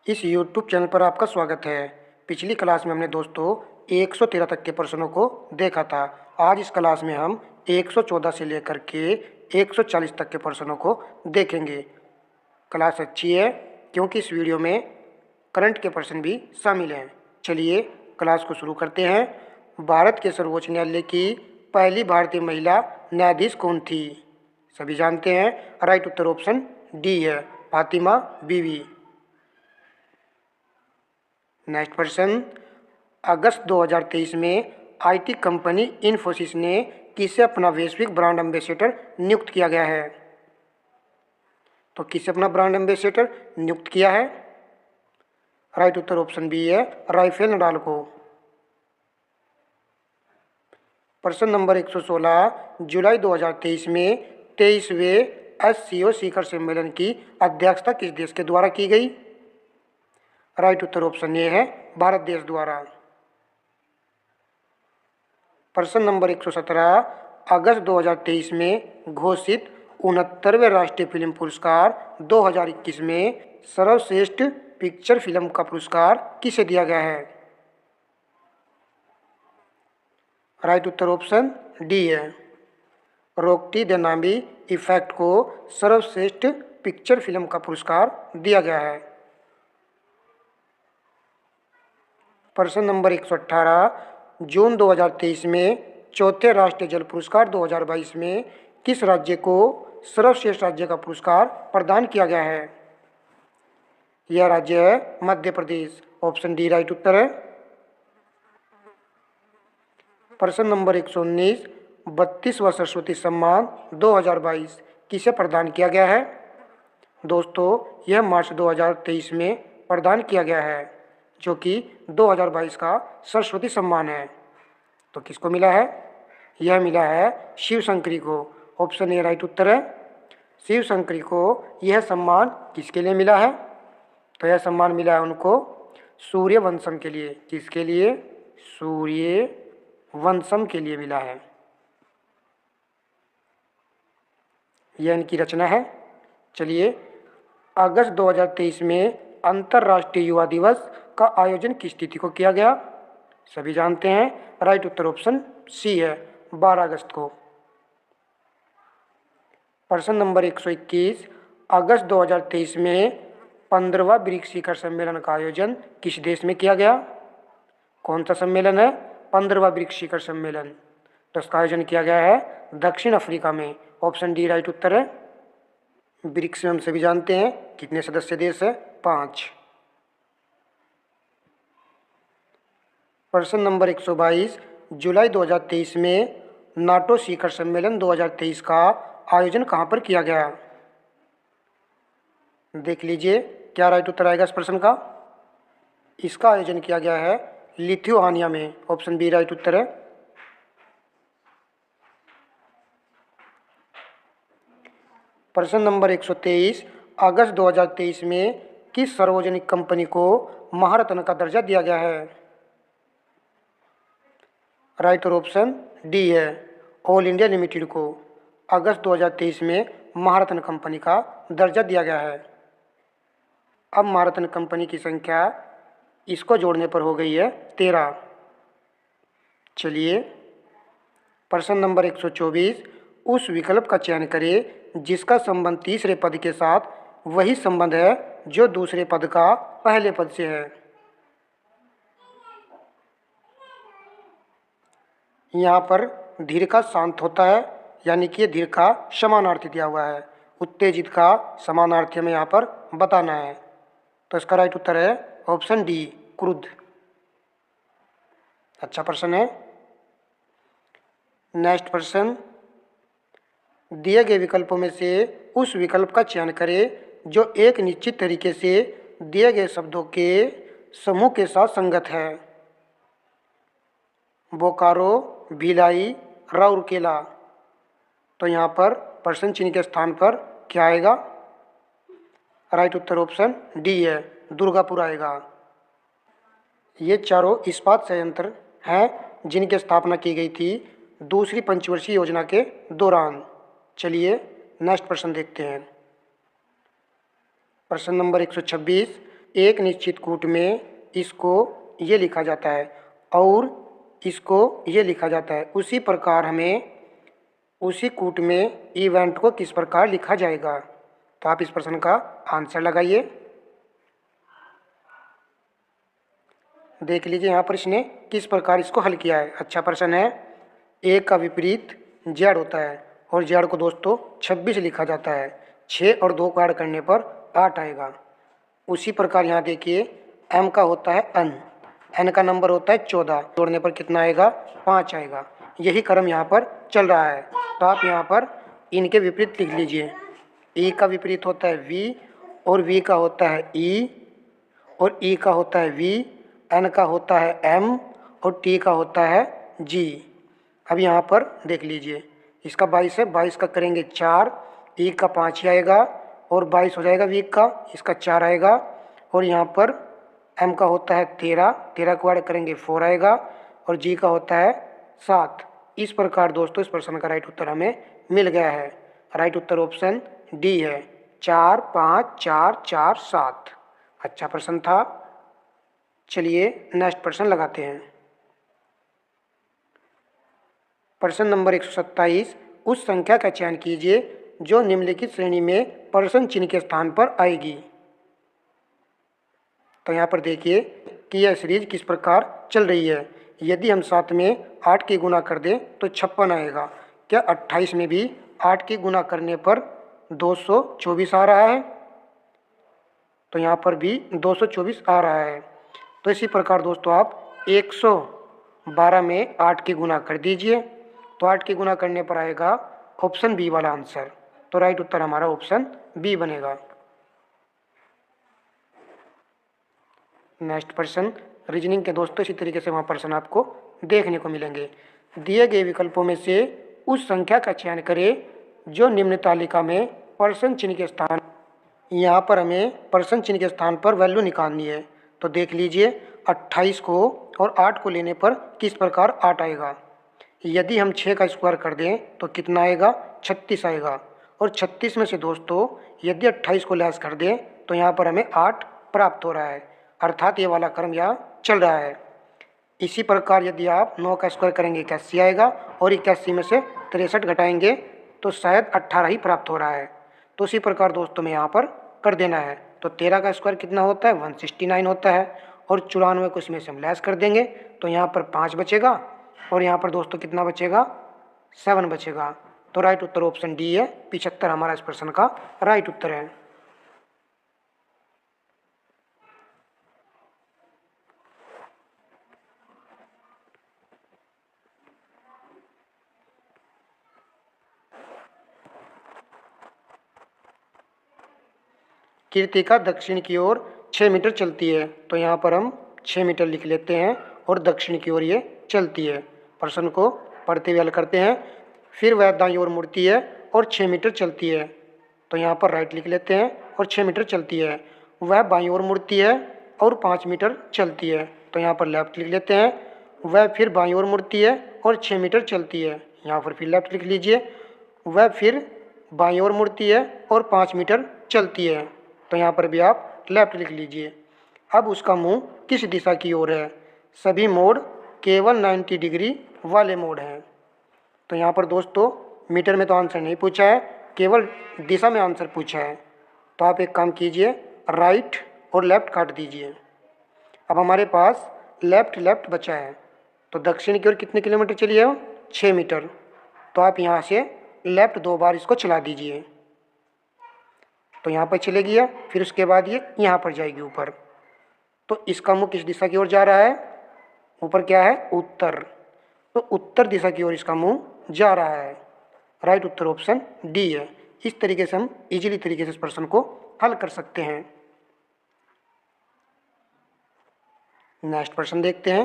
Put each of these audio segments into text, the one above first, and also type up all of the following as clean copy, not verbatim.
इस YouTube channel पर आपका स्वागत है। पिछली क्लास में हमने दोस्तों 113 तक के प्रश्नों को देखा था। आज इस क्लास में हम 114 से लेकर के 140 तक के प्रश्नों को देखेंगे। क्लास अच्छी है क्योंकि इस वीडियो में करंट के प्रश्न भी शामिल हैं। चलिए क्लास को शुरू करते हैं। भारत के सर्वोच्च न्यायालय की पहली भारतीय महिला न्यायाधीश कौन थी? सभी जानते हैं। राइट उत्तर ऑप्शन डी है, फातिमा बीवी। नेक्स्ट प्रश्न, अगस्त 2023 में आईटी कंपनी इन्फोसिस ने किसे अपना वैश्विक ब्रांड एम्बेसडर नियुक्त किया गया है? तो किसे अपना ब्रांड एम्बेसडर नियुक्त किया है? राइट उत्तर ऑप्शन बी है, राफेल नडाल को। प्रश्न नंबर 116, जुलाई 2023 में 23वें एससीओ शिखर सम्मेलन की अध्यक्षता किस देश के द्वारा की गई? राइट उत्तर ऑप्शन ए है, भारत देश द्वारा। प्रश्न नंबर 117, अगस्त 2023 में घोषित 69वें राष्ट्रीय फिल्म पुरस्कार 2021 में सर्वश्रेष्ठ पिक्चर फिल्म का पुरस्कार किसे दिया गया है? राइट उत्तर ऑप्शन डी है, रोकटी द नामी इफेक्ट को सर्वश्रेष्ठ पिक्चर फिल्म का पुरस्कार दिया गया है। प्रश्न नंबर 118, जून 2023 में चौथे राष्ट्रीय जल पुरस्कार 2022 में किस राज्य को सर्वश्रेष्ठ राज्य का पुरस्कार प्रदान किया गया है? यह राज्य है Madhya Pradesh. Option D right उत्तर है। प्रश्न नंबर 119, 32वां सरस्वती सम्मान 2022 किसे प्रदान किया गया है? दोस्तों यह मार्च 2023 में प्रदान किया गया है, जो कि 2022 का सरस्वती सम्मान है। तो किसको मिला है? यह मिला है शिव शंकरी को। ऑप्शन ए राइट उत्तर है। शिव शंकरी को यह सम्मान किसके लिए मिला है? तो यह सम्मान मिला है उनको सूर्यवंशम के लिए। किसके लिए? सूर्यवंशम के लिए मिला है। यह इनकी रचना है। चलिए, अगस्त 2023 में अंतर्राष्ट्रीय युवा दिवस का आयोजन किस तिथि को किया गया? सभी जानते हैं। राइट उत्तर ऑप्शन सी है, 12 अगस्त को। प्रश्न नंबर 121, अगस्त 2023 में 15वां ब्रिक्स शिखर सम्मेलन का आयोजन किस देश में किया गया? कौन सा सम्मेलन है? 15वां ब्रिक्स शिखर सम्मेलन। तो इसका आयोजन किया गया है दक्षिण अफ्रीका में। ऑप्शन डी राइट उत्तर है। ब्रिक्स में हम सभी जानते हैं कितने सदस्य देश है? 5। प्रश्न नंबर 122, जुलाई 2023 में नाटो शिखर सम्मेलन 2023 का आयोजन कहाँ पर किया गया? देख लीजिए क्या राइट उत्तर आएगा इस प्रश्न का। इसका आयोजन किया गया है लिथुआनिया में। ऑप्शन बी राइट उत्तर है। प्रश्न नंबर 123, अगस्त 2023 में किस सार्वजनिक कंपनी को महारत्न का दर्जा दिया गया है? राइट और ऑप्शन डी है, ऑल इंडिया लिमिटेड को अगस्त 2023 में महारत्न कंपनी का दर्जा दिया गया है। अब महारत्न कंपनी की संख्या इसको जोड़ने पर हो गई है 13। चलिए, प्रश्न नंबर 124, उस विकल्प का चयन करें जिसका संबंध तीसरे पद के साथ वही संबंध है जो दूसरे पद का पहले पद से है। यहाँ पर धीर का शांत होता है, यानी कि धीर का समानार्थी दिया हुआ है। उत्तेजित का समानार्थी हमें यहाँ पर बताना है। तो इसका राइट उत्तर है ऑप्शन डी, क्रुद्ध। अच्छा प्रश्न है। नेक्स्ट प्रश्न, दिए गए विकल्पों में से उस विकल्प का चयन करें जो एक निश्चित तरीके से दिए गए शब्दों के समूह के साथ संगत है। बोकारो, भिलाई, राउरकेला। तो यहाँ पर प्रश्न चिन्ह के स्थान पर क्या आएगा? राइट उत्तर ऑप्शन डी है, दुर्गापुर आएगा। ये चारों इस्पात संयंत्र हैं जिनकी स्थापना की गई थी दूसरी पंचवर्षीय योजना के दौरान। चलिए नेक्स्ट प्रश्न देखते हैं। प्रश्न नंबर 126, एक निश्चित कूट में इसको ये लिखा जाता है और इसको ये लिखा जाता है। उसी प्रकार हमें उसी कूट में इवेंट को किस प्रकार लिखा जाएगा। तो आप इस प्रश्न का आंसर लगाइए। देख लीजिए यहाँ पर इसने किस प्रकार इसको हल किया है। अच्छा प्रश्न है। एक का विपरीत जेड होता है और जेड को दोस्तों 26 लिखा जाता है। 6 और 2 को ऐड करने पर 8 आएगा। उसी प्रकार यहाँ देखिए एम का होता है एन, एन का नंबर होता है 14, जोड़ने पर कितना आएगा 5 आएगा। यही क्रम यहाँ पर चल रहा है। तो आप यहाँ पर इनके विपरीत लिख लीजिए। ई का विपरीत होता है वी और वी का होता है ई और ई का होता है वी, एन का होता है एम और टी का होता है जी। अब यहाँ पर देख लीजिए इसका 22 है, 22 का करेंगे 4, ई का 5 ही आएगा और 22 हो जाएगा वी का, इसका 4 आएगा और यहाँ पर एम का होता है 13, 13 को ऐड करेंगे 4 आएगा और जी का होता है 7। इस प्रकार दोस्तों इस प्रश्न का राइट उत्तर हमें मिल गया है। राइट उत्तर ऑप्शन डी है, 4 5 4 4 7। अच्छा प्रश्न था। चलिए नेक्स्ट प्रश्न लगाते हैं। प्रश्न नंबर 127, उस संख्या का चयन कीजिए जो निम्नलिखित श्रेणी में प्रश्न चिन्ह के स्थान पर आएगी। तो यहाँ पर देखिए कि यह सीरीज किस प्रकार चल रही है। यदि हम 7 में 8 की गुना कर दें तो 56 आएगा। क्या 28 में भी 8 की गुना करने पर 224 आ रहा है? तो यहाँ पर भी 224 आ रहा है। तो इसी प्रकार दोस्तों आप 112 में 8 की गुना कर दीजिए तो 8 की गुना करने पर आएगा ऑप्शन बी वाला आंसर। तो राइट उत्तर हमारा ऑप्शन बी बनेगा। नेक्स्ट प्रश्न रीजनिंग के दोस्तों इसी तरीके से वहाँ प्रश्न आपको देखने को मिलेंगे। दिए गए विकल्पों में से उस संख्या का चयन करें जो निम्न तालिका में प्रश्न चिन्ह के स्थान, यहाँ पर हमें प्रश्न चिन्ह के स्थान पर वैल्यू निकालनी है। तो देख लीजिए 28 को और 8 को लेने पर किस प्रकार 8 आएगा। यदि हम 6 का स्क्वायर कर दें तो कितना आएगा 36 आएगा और 36 में से दोस्तों यदि 28 को लेस कर दें तो यहाँ पर हमें 8 प्राप्त हो रहा है, अर्थात ये वाला क्रम यहाँ चल रहा है। इसी प्रकार यदि आप 9 का स्क्वायर करेंगे 81 आएगा और 81 में से 63 घटाएंगे तो शायद 18 ही प्राप्त हो रहा है। तो इसी प्रकार दोस्तों में यहाँ पर कर देना है। तो 13 का स्क्वायर कितना होता है 169 होता है और 94 को इसमें से हम लेस कर देंगे तो यहाँ पर 5 बचेगा और यहाँ पर दोस्तों कितना बचेगा 7 बचेगा। तो राइट उत्तर ऑप्शन डी है, 75 हमारा इस प्रश्न का राइट उत्तर है। कीर्तिका दक्षिण की ओर 6 मीटर चलती है। तो यहाँ पर हम 6 मीटर लिख लेते हैं और दक्षिण की ओर ये चलती है। प्रश्न को पढ़ते हुए हल करते हैं। फिर वह दाईं ओर मुड़ती है और 6 मीटर चलती है। तो यहाँ पर राइट लिख लेते हैं और 6 मीटर चलती है। वह बाईं ओर मुड़ती है और 5 मीटर चलती है। तो यहाँ पर लेफ्ट लिख लेते हैं। वह फिर बाईं ओर मुड़ती है और 6 मीटर चलती है। यहाँ पर फिर लेफ्ट लिख लीजिए। वह फिर बाईं ओर मुड़ती है और 5 मीटर चलती है। तो यहाँ पर भी आप लेफ्ट लिख लीजिए। अब उसका मुंह किस दिशा की ओर है? सभी मोड़ केवल 90 डिग्री वाले मोड़ हैं। तो यहाँ पर दोस्तों मीटर में तो आंसर नहीं पूछा है, केवल दिशा में आंसर पूछा है। तो आप एक काम कीजिए, राइट और लेफ्ट काट दीजिए। अब हमारे पास लेफ्ट लेफ्ट बचा है। तो दक्षिण की ओर कितने किलोमीटर चली है? 6 मीटर। तो आप यहाँ से लेफ्ट 2 बार इसको चला दीजिए। तो यहाँ पर चले गया, फिर उसके बाद ये यहाँ पर जाएगी ऊपर। तो इसका मुख किस दिशा की ओर जा रहा है? ऊपर क्या है? उत्तर। तो उत्तर दिशा की ओर इसका मुंह जा रहा है। राइट उत्तर ऑप्शन डी है। इस तरीके से हम इजीली तरीके से इस प्रश्न को हल कर सकते हैं। नेक्स्ट प्रश्न देखते हैं।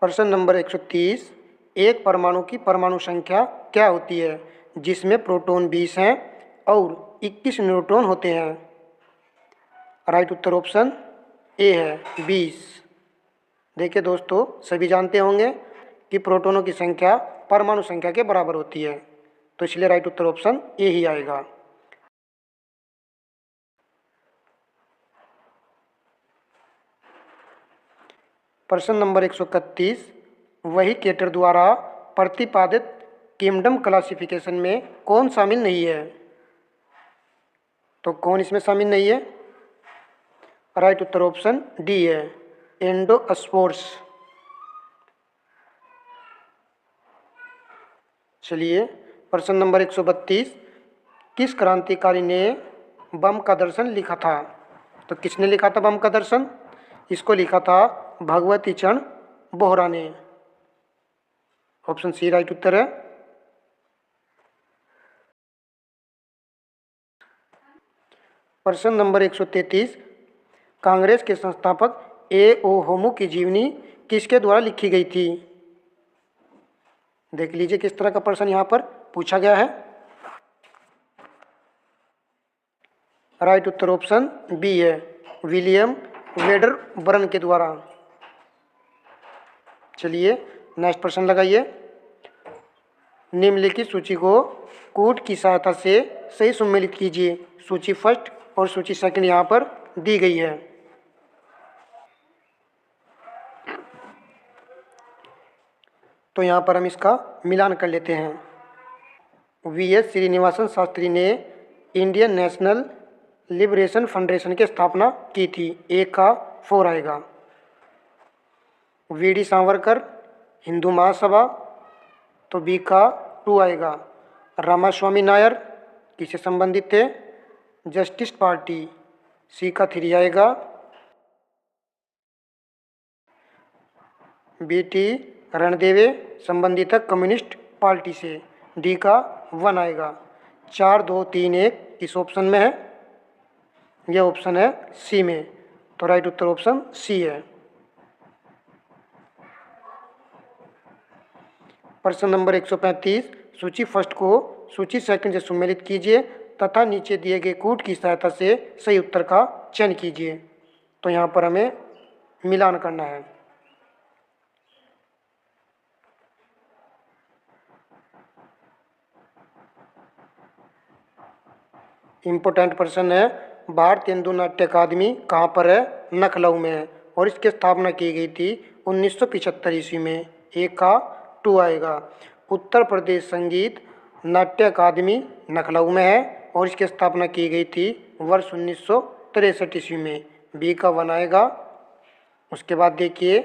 प्रश्न नंबर 130, एक परमाणु की परमाणु संख्या क्या होती है जिसमें प्रोटॉन 20 हैं और 21 न्यूट्रॉन होते हैं? राइट उत्तर ऑप्शन ए है 20। देखिए दोस्तों सभी जानते होंगे कि प्रोटॉनों की संख्या परमाणु संख्या के बराबर होती है। तो इसलिए राइट उत्तर ऑप्शन ए ही आएगा। प्रश्न नंबर 131, वही केटर द्वारा प्रतिपादित किंगडम क्लासिफिकेशन में कौन शामिल नहीं है? तो कौन इसमें शामिल नहीं है? राइट उत्तर ऑप्शन डी है, एंडोस्पोर्स। चलिए प्रश्न नंबर 132, किस क्रांतिकारी ने बम का दर्शन लिखा था? तो किसने लिखा था बम का दर्शन? इसको लिखा था भगवती चरण बोहरा ने। ऑप्शन सी राइट उत्तर है। प्रश्न नंबर 133, कांग्रेस के संस्थापक ए.ओ. होमू की जीवनी किसके द्वारा लिखी गई थी? देख लीजिए किस तरह का प्रश्न यहाँ पर पूछा गया है। राइट उत्तर ऑप्शन बी है, विलियम वेडरबर्न के द्वारा। चलिए नेक्स्ट प्रश्न लगाइए। निम्नलिखित सूची को कूट की सहायता से सही सम्मिलित कीजिए। सूची फर्स्ट और सूची सेकंड यहाँ पर दी गई है। तो यहाँ पर हम इसका मिलान कर लेते हैं। वी.एस. श्रीनिवासन शास्त्री ने इंडियन नेशनल लिबरेशन फाउंडेशन की स्थापना की थी। ए का 4 आएगा। वी.डी. सावरकर, हिंदू महासभा, तो बी का 2 आएगा। रामास्वामी नायर किससे संबंधित थे? जस्टिस पार्टी, सी का 3 आएगा। बी.टी. रणदेवे संबंधित है कम्युनिस्ट पार्टी से, डी का 1 आएगा। 4, 2, 3, 1 किस ऑप्शन में है? यह ऑप्शन है सी में, तो राइट उत्तर ऑप्शन सी है। प्रश्न नंबर 135, सूची फर्स्ट को सूची सेकंड से सम्मिलित कीजिए तथा नीचे दिए गए कूट की सहायता से सही उत्तर का चयन कीजिए। तो यहाँ पर हमें मिलान करना है। इम्पोर्टेंट प्रश्न है, भारतीय हिंदू नाट्य अकादमी कहाँ पर है? लखनऊ में है और इसकी स्थापना की गई थी 1975 ईस्वी में। ए का 2 आएगा। उत्तर प्रदेश संगीत नाट्य अकादमी लखनऊ में है और इसकी स्थापना की गई थी वर्ष 1963 ईस्वी में। बी का 1 आएगा। उसके बाद देखिए,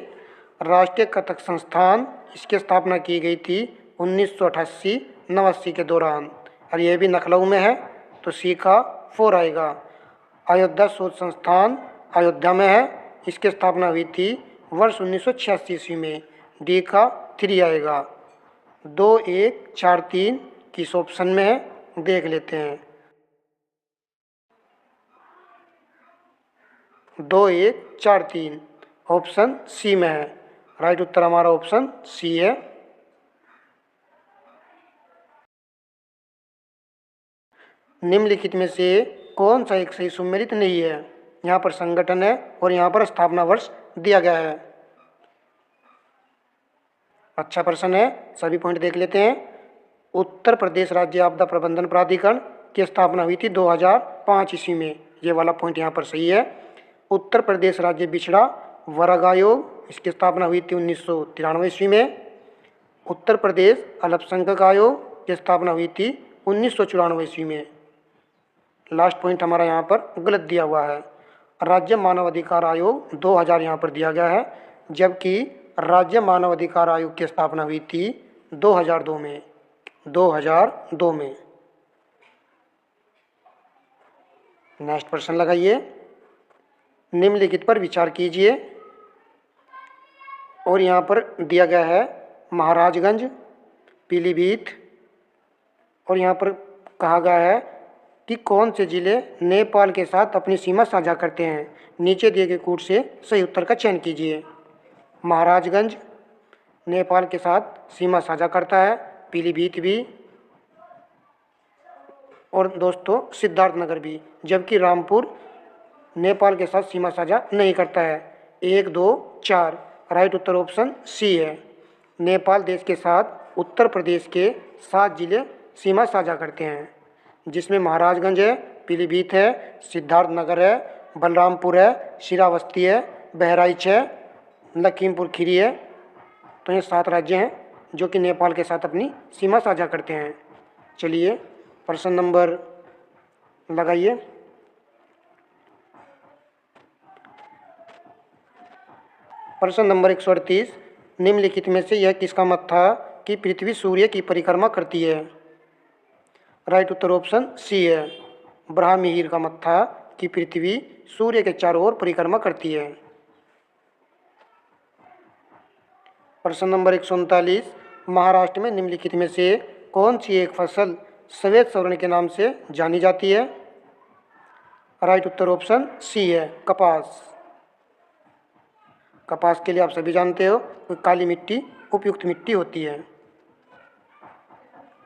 राष्ट्रीय कथक संस्थान, इसकी स्थापना की गई थी 1988-89 के दौरान और यह भी लखनऊ में है, तो सी का 4 आएगा। अयोध्या शोध संस्थान अयोध्या में है, इसकी स्थापना हुई थी वर्ष 1986 ईस्वी में। डी का 3 आएगा। 2, 1, 4, 3 किस ऑप्शन में है? देख लेते हैं। 2, 1, 4, 3 ऑप्शन सी में है। राइट उत्तर हमारा ऑप्शन सी है। निम्नलिखित में से कौन सा एक सही सम्मिलित नहीं है? यहाँ पर संगठन है और यहाँ पर स्थापना वर्ष दिया गया है। अच्छा प्रश्न है, सभी पॉइंट देख लेते हैं। उत्तर प्रदेश राज्य आपदा प्रबंधन प्राधिकरण की स्थापना हुई थी 2005 ईस्वी में। ये वाला पॉइंट यहाँ पर सही है। उत्तर प्रदेश राज्य बिछड़ा वर्ग आयोग, इसकी स्थापना हुई थी 1993 ईस्वी में। उत्तर प्रदेश अल्पसंख्यक आयोग की स्थापना हुई थी 1994 ईस्वी में। लास्ट पॉइंट हमारा यहाँ पर गलत दिया हुआ है। राज्य मानव अधिकार आयोग 2000 यहाँ पर दिया गया है, जबकि राज्य मानव अधिकार आयोग की स्थापना हुई थी 2002 में। 2002 में। नेक्स्ट प्रश्न लगाइए। निम्नलिखित पर विचार कीजिए और यहाँ पर दिया गया है महाराजगंज, पीलीभीत और यहाँ पर कहा गया है कि कौन से जिले नेपाल के साथ अपनी सीमा साझा करते हैं। नीचे दिए गए कूट से सही उत्तर का चयन कीजिए। महाराजगंज नेपाल के साथ सीमा साझा करता है, पीलीभीत भी और दोस्तों सिद्धार्थनगर भी, जबकि रामपुर नेपाल के साथ सीमा साझा नहीं करता है। 1, 2, 4 राइट उत्तर ऑप्शन सी है। नेपाल देश के साथ उत्तर प्रदेश के 7 जिले सीमा साझा करते हैं, जिसमें महाराजगंज है, पीलीभीत है, सिद्धार्थनगर है, बलरामपुर है, श्रावस्ती है, बहराइच है, लखीमपुर खीरी है। तो ये 7 राज्य हैं जो कि नेपाल के साथ अपनी सीमा साझा करते हैं। चलिए प्रश्न नंबर लगाइए। प्रश्न नंबर 138, निम्नलिखित में से यह किसका मत था कि पृथ्वी सूर्य की परिक्रमा करती है? राइट उत्तर ऑप्शन सी है। ब्राह्मीहिर का मत था कि पृथ्वी सूर्य के चारों ओर परिक्रमा करती है। प्रश्न नंबर 139, महाराष्ट्र में निम्नलिखित में से कौन सी एक फसल सफेद स्वर्ण के नाम से जानी जाती है? राइट उत्तर ऑप्शन सी है, कपास। कपास के लिए आप सभी जानते हो कि काली मिट्टी उपयुक्त मिट्टी होती है।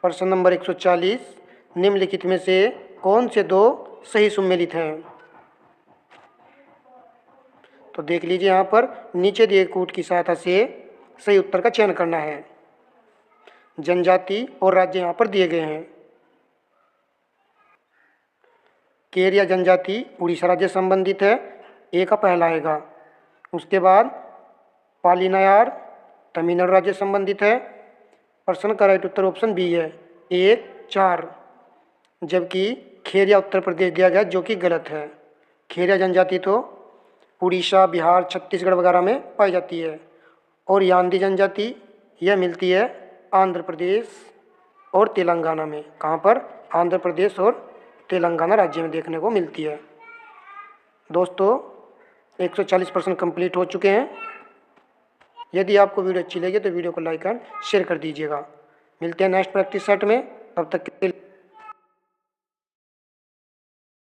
प्रश्न नंबर 140, निम्नलिखित में से कौन से 2 सही सुमेलित हैं? तो देख लीजिए, यहाँ पर नीचे दिए कूट की सहायता से सही उत्तर का चयन करना है। जनजाति और राज्य यहाँ पर दिए गए हैं। केरिया जनजाति उड़ीसा राज्य संबंधित है, ए का पहला आएगा। उसके बाद पालीनायार तमिलनाडु राज्य संबंधित है। प्रश्न का राइट उत्तर ऑप्शन बी है, 1, 4। जबकि खेरिया उत्तर प्रदेश दिया गया जो कि गलत है। खेरिया जनजाति तो उड़ीसा, बिहार, छत्तीसगढ़ वगैरह में पाई जाती है। और यान्दी जनजाति यह मिलती है आंध्र प्रदेश और तेलंगाना में। कहाँ पर? आंध्र प्रदेश और तेलंगाना राज्य में देखने को मिलती है। दोस्तों 140 प्रश्न कंप्लीट हो चुके हैं। यदि आपको वीडियो अच्छी लगी तो वीडियो को लाइक एंड शेयर कर दीजिएगा। मिलते हैं नेक्स्ट प्रैक्टिस सेट में, तब तक के लिए